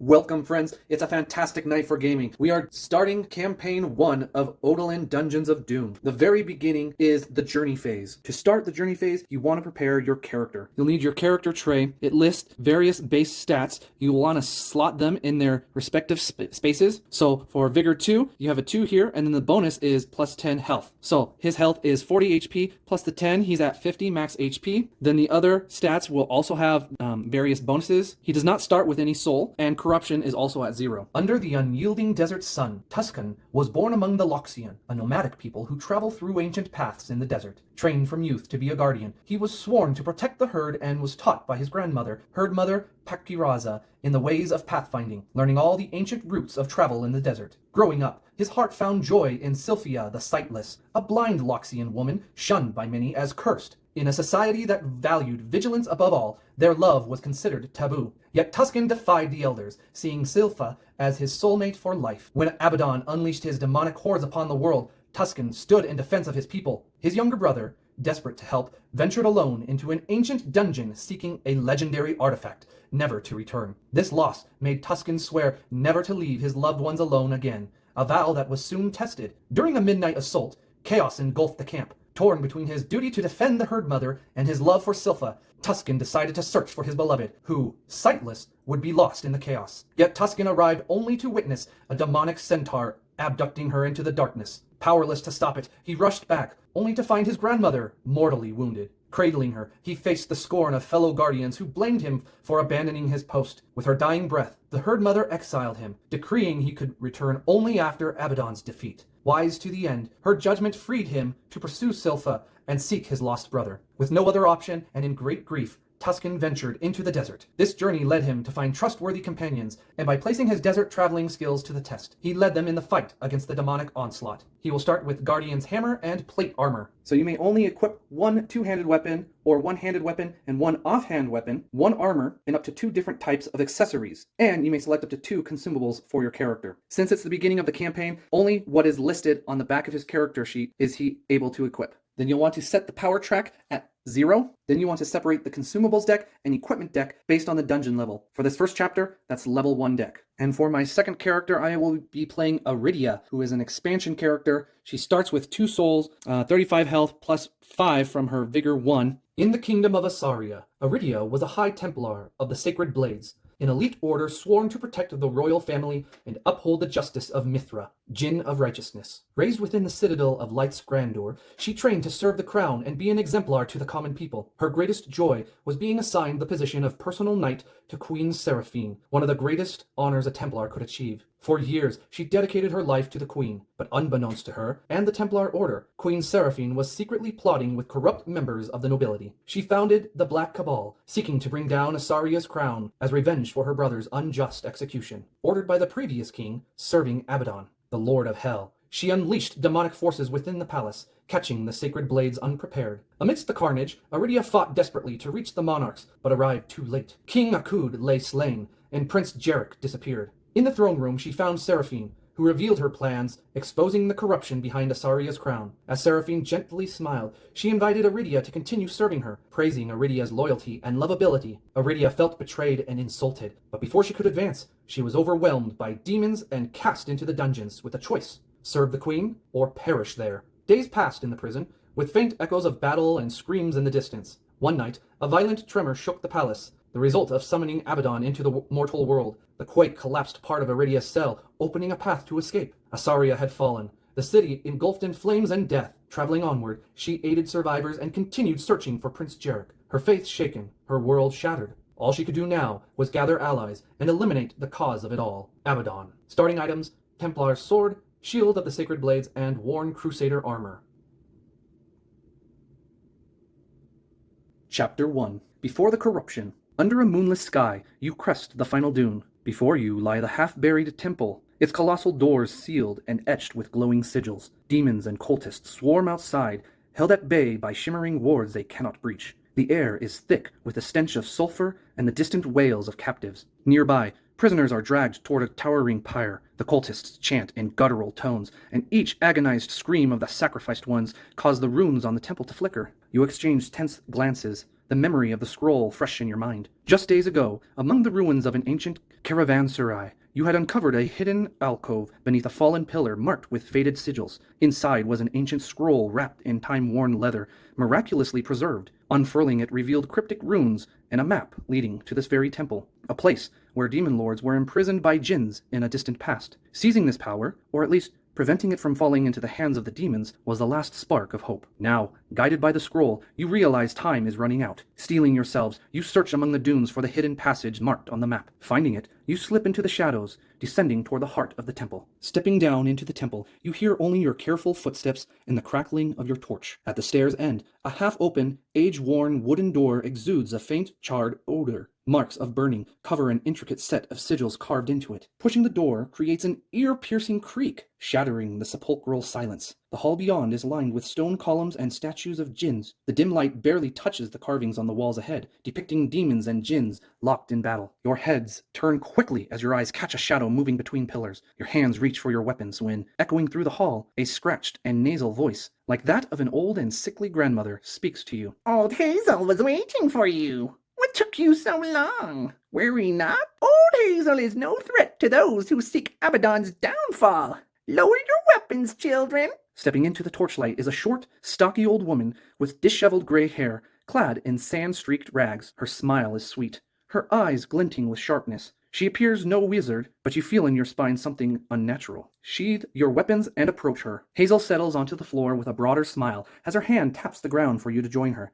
Welcome, friends. It's a fantastic night for gaming. We are starting Campaign 1 of Odalin Dungeons of Doom. The very beginning is the journey phase. To start the journey phase, you want to prepare your character. You'll need your character tray. It lists various base stats. You will want to slot them in their respective spaces. So for Vigor 2, you have a 2 here, and then the bonus is plus 10 health. So his health is 40 HP, plus the 10, he's at 50 max HP. Then the other stats will also have various bonuses. He does not start with any soul, and corruption is also at 0. Under the unyielding desert sun, Tuscan was born among the Loxion, a nomadic people who travel through ancient paths in the desert. Trained from youth to be a guardian, he was sworn to protect the herd and was taught by his grandmother, herd mother Pakiraza, in the ways of pathfinding, learning all the ancient routes of travel in the desert. Growing up, his heart found joy in Sylphia the Sightless, a blind Loxian woman shunned by many as cursed. In a society that valued vigilance above all, their love was considered taboo. Yet Tuscan defied the elders, seeing Sylpha as his soulmate for life. When Abaddon unleashed his demonic hordes upon the world, Tuscan stood in defense of his people. His younger brother, desperate to help, ventured alone into an ancient dungeon seeking a legendary artifact, never to return. This loss made Tuscan swear never to leave his loved ones alone again, a vow that was soon tested. During a midnight assault, chaos engulfed the camp. Torn between his duty to defend the herd mother and his love for Sylpha, Tuscan decided to search for his beloved, who, sightless, would be lost in the chaos. Yet Tuscan arrived only to witness a demonic centaur abducting her into the darkness. Powerless to stop it, he rushed back, only to find his grandmother mortally wounded. Cradling her, he faced the scorn of fellow guardians who blamed him for abandoning his post. With her dying breath, the herd mother exiled him, decreeing he could return only after Abaddon's defeat. Wise to the end, her judgment freed him to pursue Sylpha and seek his lost brother. With no other option, and in great grief, Tuscan ventured into the desert. This journey led him to find trustworthy companions, and by placing his desert traveling skills to the test, he led them in the fight against the demonic onslaught. He will start with Guardian's Hammer and Plate Armor. So you may only equip one two-handed weapon, or one-handed weapon and one offhand weapon, one armor, and up to 2 different types of accessories. And you may select up to 2 consumables for your character. Since it's the beginning of the campaign, only what is listed on the back of his character sheet is he able to equip. Then you'll want to set the power track at 0. Then you want to separate the consumables deck and equipment deck based on the dungeon level. For this first chapter, that's level 1 deck. And for my second character, I will be playing Aridya, who is an expansion character. She starts with 2 souls, 35 health, plus 5 from her Vigor 1. In the kingdom of Asaria, Aridya was a High Templar of the Sacred Blades, an elite order sworn to protect the royal family and uphold the justice of Mithra, Djinn of righteousness. Raised within the citadel of Light's grandeur, she trained to serve the crown and be an exemplar to the common people. Her greatest joy was being assigned the position of personal knight to Queen Seraphine, one of the greatest honors a Templar could achieve. For years, she dedicated her life to the Queen, but unbeknownst to her and the Templar Order, Queen Seraphine was secretly plotting with corrupt members of the nobility. She founded the Black Cabal, seeking to bring down Asaria's crown as revenge for her brother's unjust execution. Ordered by the previous king, serving Abaddon, the Lord of Hell, she unleashed demonic forces within the palace, catching the sacred blades unprepared. Amidst the carnage, Aridya fought desperately to reach the monarchs, but arrived too late. King Akud lay slain, and Prince Jarek disappeared. In the throne room, she found Seraphine, who revealed her plans, exposing the corruption behind Asaria's crown. As Seraphine gently smiled, she invited Aridya to continue serving her, praising Aridya's loyalty and lovability. Aridya felt betrayed and insulted, but before she could advance, she was overwhelmed by demons and cast into the dungeons with a choice: serve the queen or perish there. Days passed in the prison, with faint echoes of battle and screams in the distance. One night, a violent tremor shook the palace, the result of summoning Abaddon into the mortal world. The quake collapsed part of Aridya's cell, opening a path to escape. Asaria had fallen, the city engulfed in flames and death. Traveling onward, she aided survivors and continued searching for Prince Jarek. Her faith shaken, her world shattered. All she could do now was gather allies and eliminate the cause of it all, Abaddon. Starting items: Templar's sword, shield of the Sacred Blades, and worn Crusader armor. Chapter 1. Before the corruption. Under a moonless sky, you crest the final dune. Before you lie the half-buried temple, its colossal doors sealed and etched with glowing sigils. Demons and cultists swarm outside, held at bay by shimmering wards they cannot breach. The air is thick with the stench of sulfur and the distant wails of captives. Nearby, prisoners are dragged toward a towering pyre. The cultists chant in guttural tones, and each agonized scream of the sacrificed ones cause the runes on the temple to flicker. You exchange tense glances. the memory of the scroll fresh in your mind. Just days ago, among the ruins of an ancient caravanserai, you had uncovered a hidden alcove beneath a fallen pillar marked with faded sigils. Inside was an ancient scroll wrapped in time-worn leather, miraculously preserved. Unfurling it revealed cryptic runes and a map leading to this very temple, a place where demon lords were imprisoned by djinns in a distant past. Seizing this power, or at least preventing it from falling into the hands of the demons, was the last spark of hope. Now, guided by the scroll, you realize time is running out. Steeling yourselves, you search among the dunes for the hidden passage marked on the map. Finding it, you slip into the shadows, descending toward the heart of the temple. Stepping down into the temple, you hear only your careful footsteps and the crackling of your torch. At the stair's end, a half-open, age-worn wooden door exudes a faint, charred odor. Marks of burning cover an intricate set of sigils carved into it. Pushing the door creates an ear-piercing creak, shattering the sepulchral silence. The hall beyond is lined with stone columns and statues of djinns. The dim light barely touches the carvings on the walls ahead, depicting demons and djinns locked in battle. Your heads turn quickly as your eyes catch a shadow moving between pillars. Your hands reach for your weapons when, echoing through the hall, a scratched and nasal voice, like that of an old and sickly grandmother, speaks to you. Old Hazel was waiting for you. What took you so long? Worry not. Old Hazel is no threat to those who seek Abaddon's downfall. Lower your weapons, children. Stepping into the torchlight is a short, stocky old woman with disheveled gray hair, clad in sand-streaked rags. Her smile is sweet, her eyes glinting with sharpness. She appears no wizard, but you feel in your spine something unnatural. Sheathe your weapons and approach her. Hazel settles onto the floor with a broader smile as her hand taps the ground for you to join her.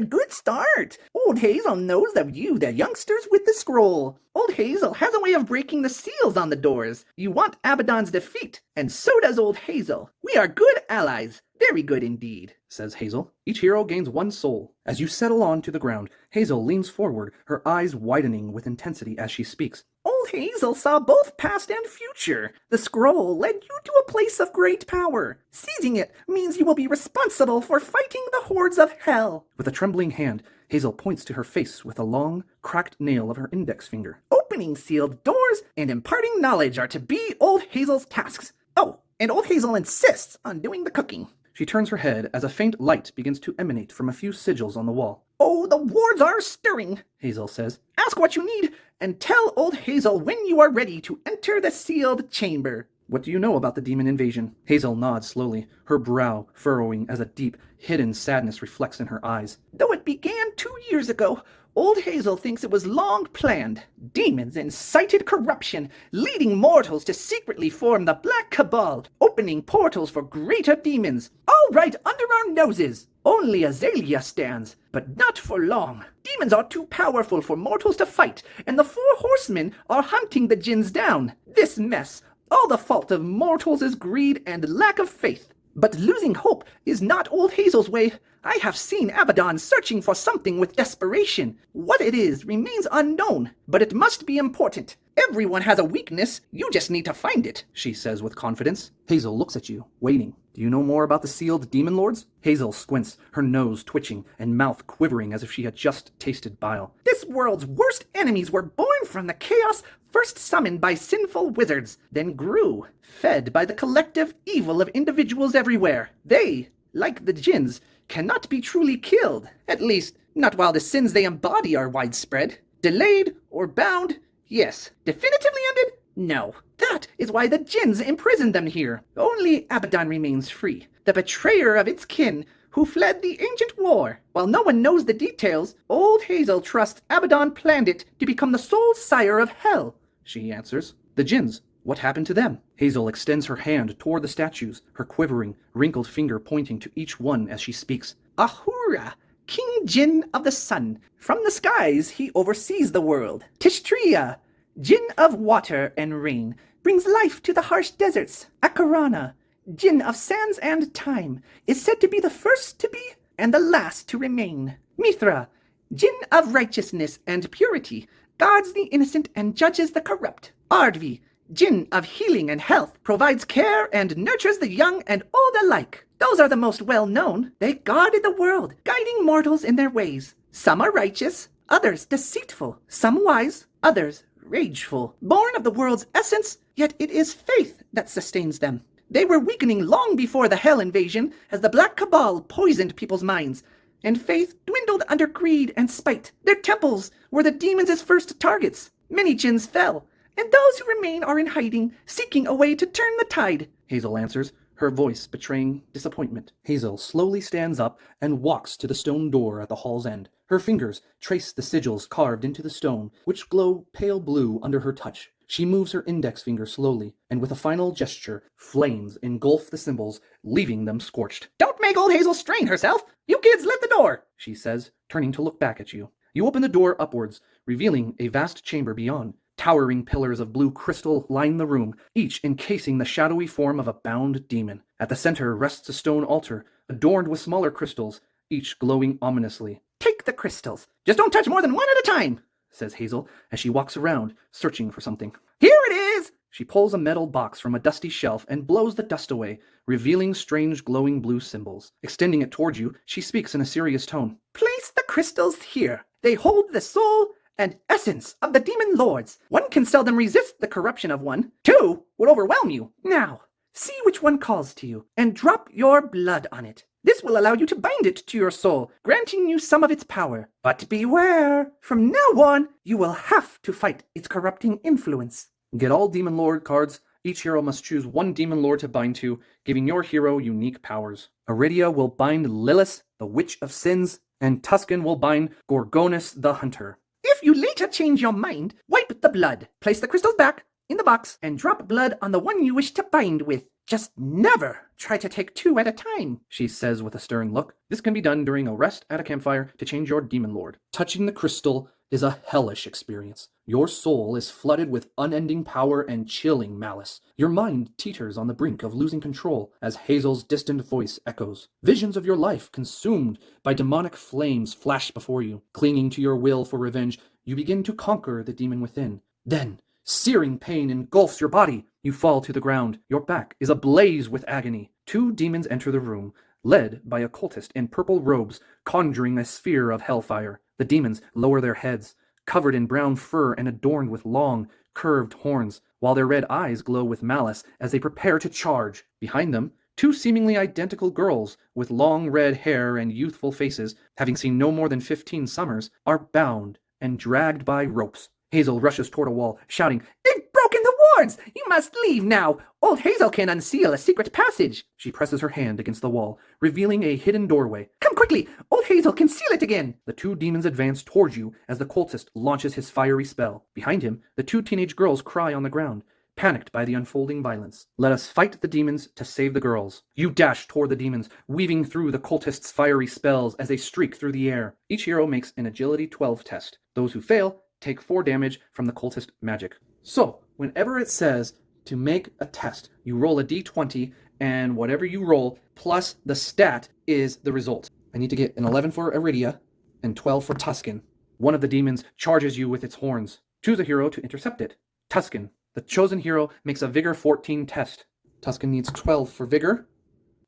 Good start. Old Hazel knows of you, the youngsters with the scroll. Old Hazel has a way of breaking the seals on the doors. You want Abaddon's defeat, and so does Old Hazel. We are good allies. Very good indeed, says Hazel. Each hero gains one soul. As you settle on to the ground, Hazel leans forward, her eyes widening with intensity as she speaks. Old Hazel saw both past and future. The scroll led you to a place of great power. Seizing it means you will be responsible for fighting the hordes of hell. With a trembling hand, Hazel points to her face with a long, cracked nail of her index finger. Opening sealed doors and imparting knowledge are to be Old Hazel's tasks. Oh, and Old Hazel insists on doing the cooking. She turns her head as a faint light begins to emanate from a few sigils on the wall. Oh, the wards are stirring, Hazel says. Ask what you need, and tell Old Hazel when you are ready to enter the sealed chamber. What do you know about the demon invasion? Hazel nods slowly, her brow furrowing as a deep, hidden sadness reflects in her eyes. Though it began 2 years ago, Old Hazel thinks it was long planned. Demons incited corruption, leading mortals to secretly form the Black Cabal, opening portals for greater demons, all right under our noses. Only Azalea stands, but not for long. Demons are too powerful for mortals to fight, and the 4 horsemen are hunting the djinns down. This mess, all the fault of mortals, is greed and lack of faith. But losing hope is not Old Hazel's way. I have seen Abaddon searching for something with desperation. What it is remains unknown, but it must be important. Everyone has a weakness, you just need to find it, she says with confidence. Hazel looks at you, waiting. Do you know more about the sealed demon lords? Hazel squints, her nose twitching and mouth quivering as if she had just tasted bile. This world's worst enemies were born from the chaos first summoned by sinful wizards, then grew, fed by the collective evil of individuals everywhere. They, like the djinns, cannot be truly killed, at least not while the sins they embody are widespread. Delayed or bound, yes. Definitively ended? No. That is why the djinns imprisoned them here. Only Abaddon remains free, the betrayer of its kin, who fled the ancient war. While no one knows the details, Old Hazel trusts Abaddon planned it to become the sole sire of hell, she answers. The djinns, what happened to them? Hazel extends her hand toward the statues, her quivering, wrinkled finger pointing to each one as she speaks. Ahura, King Djinn of the Sun. From the skies he oversees the world. Tishtria, Djinn of water and rain, brings life to the harsh deserts. Akarana, Djinn of sands and time, is said to be the first to be and the last to remain. Mithra, Djinn of righteousness and purity, guards the innocent and judges the corrupt. Ardvi, Djinn of healing and health, provides care and nurtures the young and old alike. Those are the most well-known. They guarded the world, guiding mortals in their ways. Some are righteous, others deceitful, some wise, others rageful. Born of the world's essence, yet it is faith that sustains them. They were weakening long before the Hell invasion, as the Black Cabal poisoned people's minds. and faith dwindled under greed and spite. Their temples were the demons' first targets. Many Djinns fell, and those who remain are in hiding, seeking a way to turn the tide, Hazel answers, her voice betraying disappointment. Hazel slowly stands up and walks to the stone door at the hall's end. Her fingers trace the sigils carved into the stone, which glow pale blue under her touch. She moves her index finger slowly, and with a final gesture, flames engulf the symbols, leaving them scorched. Don't make old Hazel strain herself! You kids let the door, she says, turning to look back at you. You open the door upwards, revealing a vast chamber beyond. Towering pillars of blue crystal line the room, each encasing the shadowy form of a bound demon. At the center rests a stone altar, adorned with smaller crystals, each glowing ominously. Take the crystals. Just don't touch more than one at a time, says Hazel, as she walks around, searching for something. Here it is! She pulls a metal box from a dusty shelf and blows the dust away, revealing strange glowing blue symbols. Extending it towards you, she speaks in a serious tone. Place the crystals here. They hold the soul and essence of the demon lords. One can seldom resist the corruption of one. Two would overwhelm you. Now, see which one calls to you, and drop your blood on it. This will allow you to bind it to your soul, granting you some of its power. But beware, from now on, you will have to fight its corrupting influence. Get all Demon Lord cards. Each hero must choose one Demon Lord to bind to, giving your hero unique powers. Aridya will bind Lilith, the Witch of Sins, and Tuscan will bind Gorgonus, the Hunter. If you later change your mind, wipe the blood, place the crystals back in the box, and drop blood on the one you wish to bind with. Just never try to take two at a time, she says with a stern look. This can be done during a rest at a campfire to change your Demon Lord. Touching the crystal is a hellish experience. Your soul is flooded with unending power and chilling malice. Your mind teeters on the brink of losing control as Hazel's distant voice echoes. Visions of your life consumed by demonic flames flash before you. Clinging to your will for revenge, you begin to conquer the demon within. Then, searing pain engulfs your body. You fall to the ground. Your back is ablaze with agony. Two demons enter the room, led by a cultist in purple robes, conjuring a sphere of hellfire. The demons lower their heads, covered in brown fur and adorned with long, curved horns, while their red eyes glow with malice as they prepare to charge. Behind them, two seemingly identical girls with long red hair and youthful faces, having seen no more than 15 summers, are bound and dragged by ropes. Hazel rushes toward a wall, shouting, "They've broken the wards! You must leave now! Old Hazel can unseal a secret passage!" She presses her hand against the wall, revealing a hidden doorway. "Come quickly! Old Hazel can seal it again!" The two demons advance towards you as the cultist launches his fiery spell. Behind him, the two teenage girls cry on the ground, panicked by the unfolding violence. Let us fight the demons to save the girls. You dash toward the demons, weaving through the cultist's fiery spells as they streak through the air. Each hero makes an Agility 12 test. Those who fail take 4 damage from the cultist magic. So, whenever it says to make a test, you roll a d20, and whatever you roll plus the stat is the result. I need to get an 11 for Aridya and 12 for Tuscan. One of the demons charges you with its horns. Choose a hero to intercept it. Tuscan. The chosen hero makes a Vigor 14 test. Tuscan needs 12 for Vigor.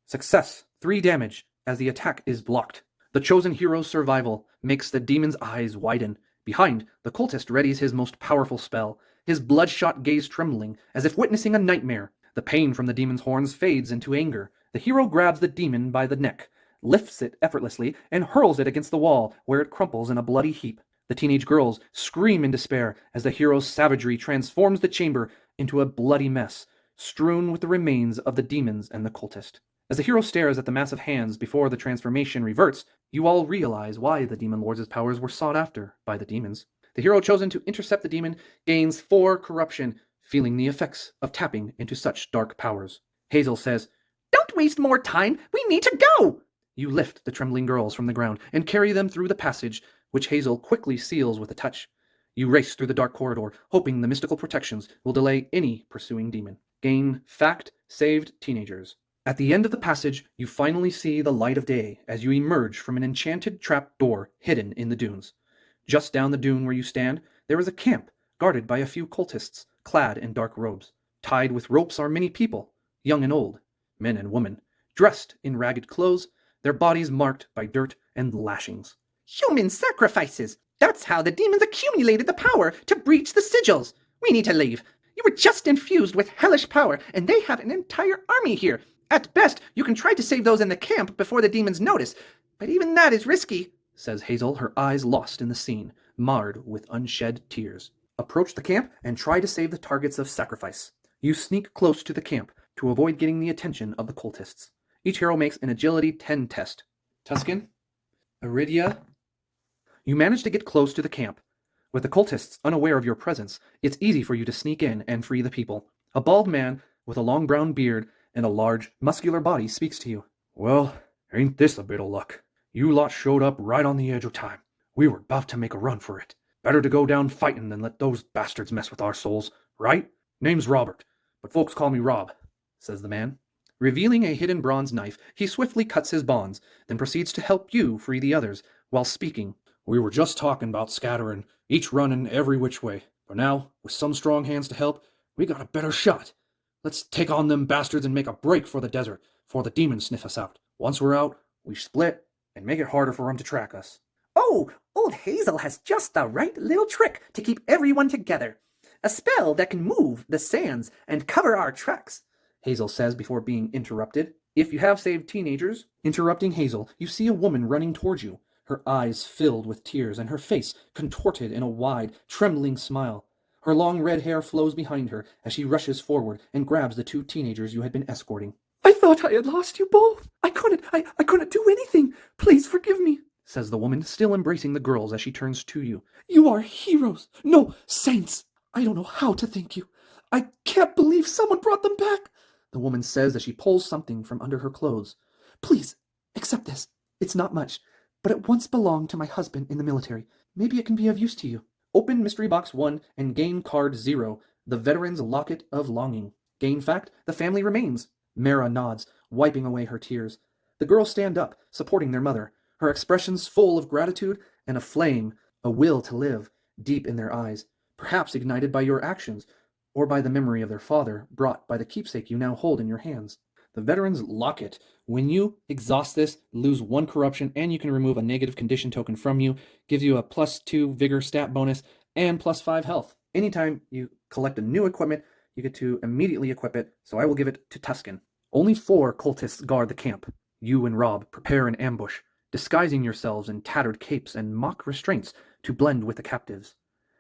Success. 3 damage as the attack is blocked. The chosen hero's survival makes the demon's eyes widen. Behind, the cultist readies his most powerful spell, his bloodshot gaze trembling, as if witnessing a nightmare. The pain from the demon's horns fades into anger. The hero grabs the demon by the neck, lifts it effortlessly, and hurls it against the wall, where it crumples in a bloody heap. The teenage girls scream in despair as the hero's savagery transforms the chamber into a bloody mess, strewn with the remains of the demons and the cultist. As the hero stares at the massive hands before the transformation reverts, you all realize why the Demon Lords' powers were sought after by the demons. The hero chosen to intercept the demon gains 4 corruption, feeling the effects of tapping into such dark powers. Hazel says, "Don't waste more time! We need to go!" You lift the trembling girls from the ground and carry them through the passage, which Hazel quickly seals with a touch. You race through the dark corridor, hoping the mystical protections will delay any pursuing demon. Gain fact, saved teenagers. At the end of the passage, you finally see the light of day as you emerge from an enchanted trap door hidden in the dunes. Just down the dune where you stand, there is a camp guarded by a few cultists, clad in dark robes. Tied with ropes are many people, young and old, men and women, dressed in ragged clothes, their bodies marked by dirt and lashings. "Human sacrifices! That's how the demons accumulated the power to breach the sigils! We need to leave. You were just infused with hellish power, and they have an entire army here. At best, you can try to save those in the camp before the demons notice, But even that is risky, says Hazel, her eyes lost in the scene, marred with unshed tears. Approach the camp and try to save the targets of sacrifice. You sneak close to the camp to avoid getting the attention of the cultists. Each hero makes an agility 10 test. Tuscan, Aridya. You manage to get close to the camp. With the cultists unaware of your presence, it's easy for you to sneak in and free the people. A bald man with a long brown beard and a large, muscular body speaks to you. Well, ain't this a bit of luck? You lot showed up right on the edge of time. We were about to make a run for it. Better to go down fighting than let those bastards mess with our souls, right? Name's Robert, but folks call me Rob, says the man. Revealing a hidden bronze knife, he swiftly cuts his bonds, then proceeds to help you free the others, while speaking. We were just talking about scattering, each running every which way. But now, with some strong hands to help, we got a better shot. Let's take on them bastards and make a break for the desert, before the demons sniff us out. Once we're out, we split and make it harder for them to track us. Oh, old Hazel has just the right little trick to keep everyone together. A spell that can move the sands and cover our tracks, Hazel says before being interrupted. If you have saved teenagers, interrupting Hazel, you see a woman running towards you, her eyes filled with tears and her face contorted in a wide, trembling smile. Her long red hair flows behind her as she rushes forward and grabs the 2 teenagers you had been escorting. I thought I had lost you both. I couldn't do anything. Please forgive me, says the woman, still embracing the girls as she turns to you. You are heroes. No, saints. I don't know how to thank you. I can't believe someone brought them back, the woman says as she pulls something from under her clothes. Please, accept this. It's not much, but it once belonged to my husband in the military. Maybe it can be of use to you. Open Mystery Box 1 and gain card 0, the Veteran's Locket of Longing. Gain fact, the family remains. Mara nods, wiping away her tears. The girls stand up, supporting their mother, her expressions full of gratitude and a flame, a will to live, deep in their eyes, perhaps ignited by your actions, or by the memory of their father, brought by the keepsake you now hold in your hands. The Veteran's Locket. When you exhaust this, lose 1 corruption, and you can remove a negative condition token from you, gives you a +2 vigor stat bonus, and +5 health. Anytime you collect a new equipment, you get to immediately equip it, so I will give it to Tuscan. Only 4 cultists guard the camp. You and Rob prepare an ambush, disguising yourselves in tattered capes and mock restraints to blend with the captives.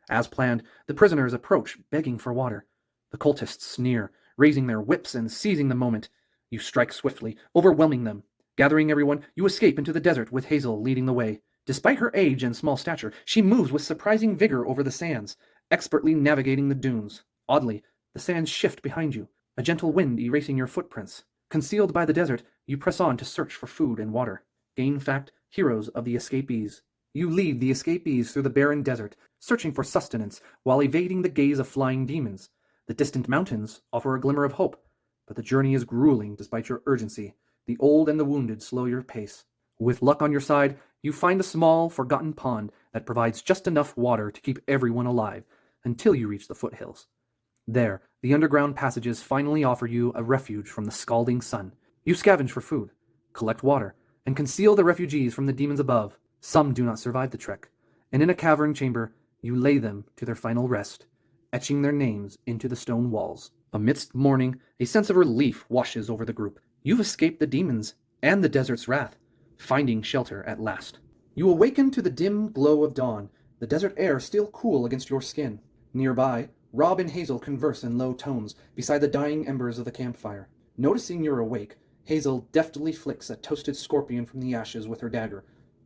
As planned, the prisoners approach, begging for water. The cultists sneer, raising their whips and seizing the moment. You strike swiftly, overwhelming them. Gathering everyone, you escape into the desert with Hazel leading the way. Despite her age and small stature, she moves with surprising vigor over the sands, expertly navigating the dunes. Oddly, the sands shift behind you, a gentle wind erasing your footprints. Concealed by the desert, you press on to search for food and water. Gain fact, heroes of the escapees. You lead the escapees through the barren desert, searching for sustenance while evading the gaze of flying demons. The distant mountains offer a glimmer of hope, but the journey is grueling despite your urgency. The old and the wounded slow your pace. With luck on your side, you find a small, forgotten pond that provides just enough water to keep everyone alive, until you reach the foothills. There, the underground passages finally offer you a refuge from the scalding sun. You scavenge for food, collect water, and conceal the refugees from the demons above. Some do not survive the trek, and in a cavern chamber, you lay them to their final rest, etching their names into the stone walls. Amidst mourning, a sense of relief washes over the group. You've escaped the demons and the desert's wrath, finding shelter at last. You awaken to the dim glow of dawn, the desert air still cool against your skin. Nearby, Rob and Hazel converse in low tones beside the dying embers of the campfire. Noticing you're awake, Hazel deftly flicks a toasted scorpion from the ashes with her dagger,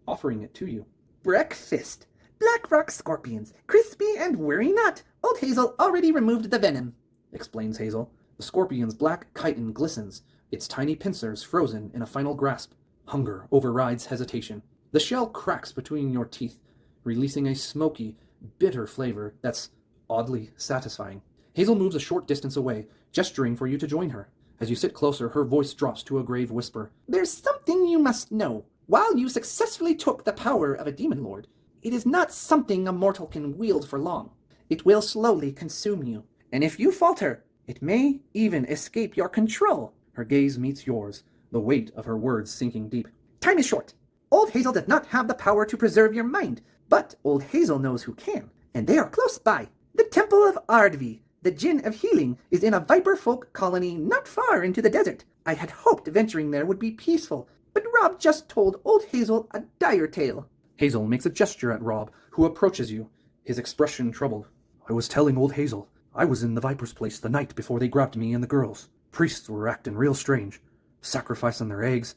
offering it to you. Breakfast. Black rock scorpions, crispy and worry not. Old Hazel already removed the venom, explains Hazel. The scorpion's black chitin glistens, its tiny pincers frozen in a final grasp. Hunger overrides hesitation. The shell cracks between your teeth, releasing a smoky, bitter flavor that's oddly satisfying. Hazel moves a short distance away, gesturing for you to join her. As you sit closer, her voice drops to a grave whisper. There's something you must know. While you successfully took the power of a demon lord, it is not something a mortal can wield for long. It will slowly consume you, and if you falter, it may even escape your control. Her gaze meets yours, the weight of her words sinking deep. Time is short. Old Hazel does not have the power to preserve your mind, but Old Hazel knows who can, and they are close by. The Temple of Aridya, the Djinn of Healing, is in a Viperfolk colony not far into the desert. I had hoped venturing there would be peaceful, but Rob just told old Hazel a dire tale. Hazel makes a gesture at Rob, who approaches you, his expression troubled. I was telling old Hazel. I was in the Viper's place the night before they grabbed me and the girls. Priests were acting real strange, sacrificing their eggs.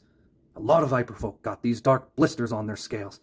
A lot of Viperfolk got these dark blisters on their scales,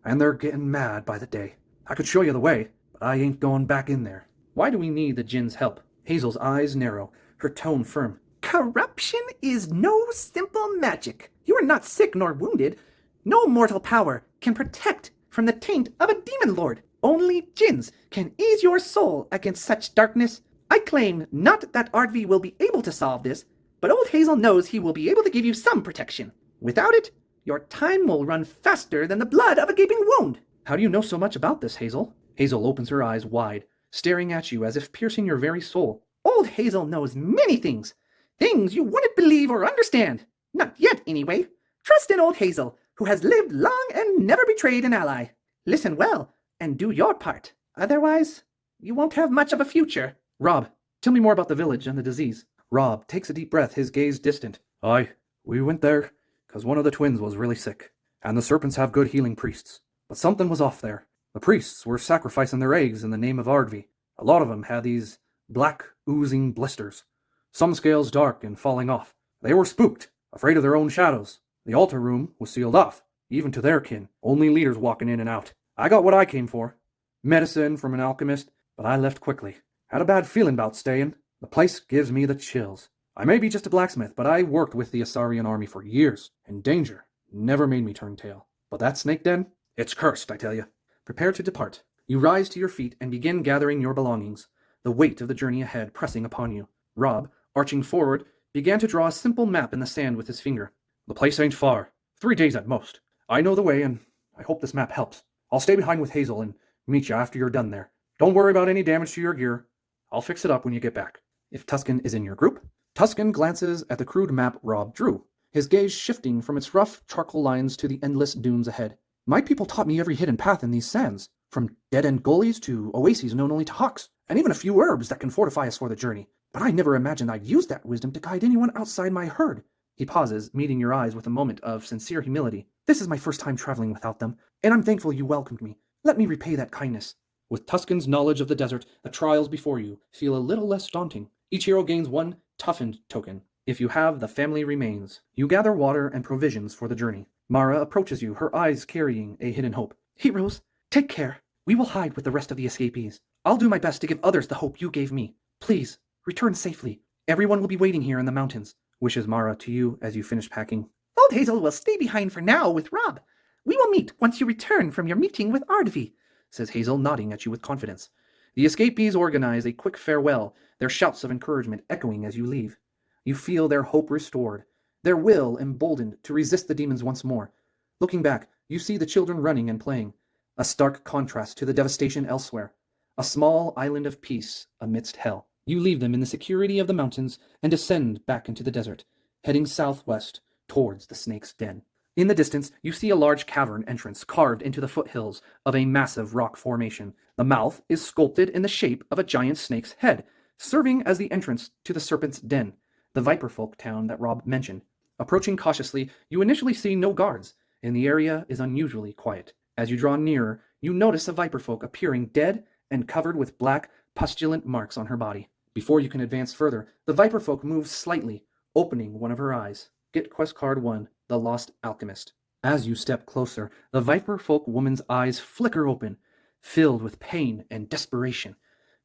and they're getting mad by the day. I could show you the way, but I ain't going back in there. Why do we need the Djinns' help? Hazel's eyes narrow, her tone firm. Corruption is no simple magic. You are not sick nor wounded. No mortal power can protect from the taint of a demon lord. Only Djinns can ease your soul against such darkness. I claim not that Ardvi will be able to solve this, but old Hazel knows he will be able to give you some protection. Without it, your time will run faster than the blood of a gaping wound. How do you know so much about this, Hazel? Hazel opens her eyes wide, staring at you as if piercing your very soul. Old Hazel knows many things. Things you wouldn't believe or understand. Not yet, anyway. Trust in old Hazel, who has lived long and never betrayed an ally. Listen well, and do your part. Otherwise, you won't have much of a future. Rob, tell me more about the village and the disease. Rob takes a deep breath, his gaze distant. Aye, we went there, 'cause one of the twins was really sick, and the serpents have good healing priests. But something was off there. The priests were sacrificing their eggs in the name of Ardvi. A lot of them had these black, oozing blisters. Some scales dark and falling off. They were spooked, afraid of their own shadows. The altar room was sealed off, even to their kin, only leaders walking in and out. I got what I came for. Medicine from an alchemist, but I left quickly. Had a bad feeling about staying. The place gives me the chills. I may be just a blacksmith, but I worked with the Asarian army for years, and danger never made me turn tail. But that snake den, it's cursed, I tell you. Prepare to depart. You rise to your feet and begin gathering your belongings, the weight of the journey ahead pressing upon you. Rob, arching forward, began to draw a simple map in the sand with his finger. The place ain't far. 3 days at most. I know the way, and I hope this map helps. I'll stay behind with Hazel and meet you after you're done there. Don't worry about any damage to your gear. I'll fix it up when you get back. If Tuscan is in your group, Tuscan glances at the crude map Rob drew, his gaze shifting from its rough charcoal lines to the endless dunes ahead. My people taught me every hidden path in these sands, from dead-end gullies to oases known only to hawks, and even a few herbs that can fortify us for the journey. But I never imagined I'd use that wisdom to guide anyone outside my herd. He pauses, meeting your eyes with a moment of sincere humility. This is my first time traveling without them, and I'm thankful you welcomed me. Let me repay that kindness. With Tuscan's knowledge of the desert, the trials before you feel a little less daunting. Each hero gains one toughened token. If you have, the family remains. You gather water and provisions for the journey. Mara approaches you, her eyes carrying a hidden hope. Heroes, take care. We will hide with the rest of the escapees. I'll do my best to give others the hope you gave me. Please, return safely. Everyone will be waiting here in the mountains, wishes Mara to you as you finish packing. Old Hazel will stay behind for now with Rob. We will meet once you return from your meeting with Ardvi, says Hazel, nodding at you with confidence. The escapees organize a quick farewell, their shouts of encouragement echoing as you leave. You feel their hope restored, their will emboldened to resist the demons once more. Looking back, you see the children running and playing, a stark contrast to the devastation elsewhere. A small island of peace amidst hell. You leave them in the security of the mountains and descend back into the desert, heading southwest towards the snake's den. In the distance, you see a large cavern entrance carved into the foothills of a massive rock formation. The mouth is sculpted in the shape of a giant snake's head, serving as the entrance to the serpent's den, the Viperfolk town that Rob mentioned. Approaching cautiously, you initially see no guards, and the area is unusually quiet. As you draw nearer, you notice a Viperfolk appearing dead and covered with black, pustulant marks on her body. Before you can advance further, the Viperfolk moves slightly, opening one of her eyes. Get quest card 1, the Lost Alchemist. As you step closer, the Viperfolk woman's eyes flicker open, filled with pain and desperation.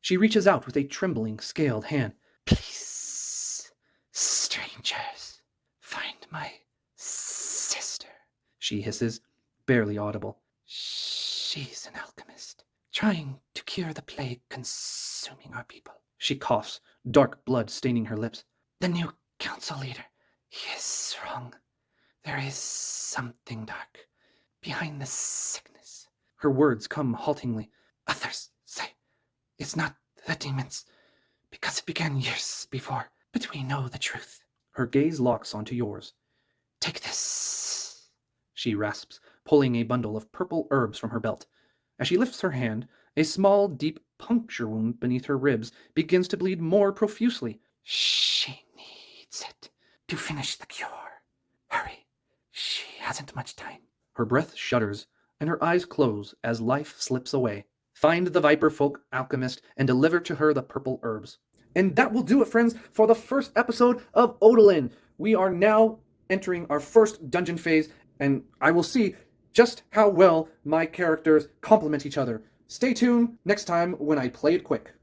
She reaches out with a trembling, scaled hand. Please, strangers, find my sister, she hisses, barely audible. She's an alchemist, trying to cure the plague consuming our people. She coughs, dark blood staining her lips. The new council leader, he is wrong. There is something dark behind the sickness. Her words come haltingly. Others say it's not the demons, because it began years before, but we know the truth. Her gaze locks onto yours. Take this, she rasps, pulling a bundle of purple herbs from her belt. As she lifts her hand, a small, deep puncture wound beneath her ribs begins to bleed more profusely. She needs it to finish the cure. Hurry. She hasn't much time. Her breath shudders, and her eyes close as life slips away. Find the Viperfolk alchemist and deliver to her the purple herbs. And that will do it, friends, for the first episode of Odalin. We are now entering our first dungeon phase, and I will see just how well my characters complement each other. Stay tuned next time when I play it quick.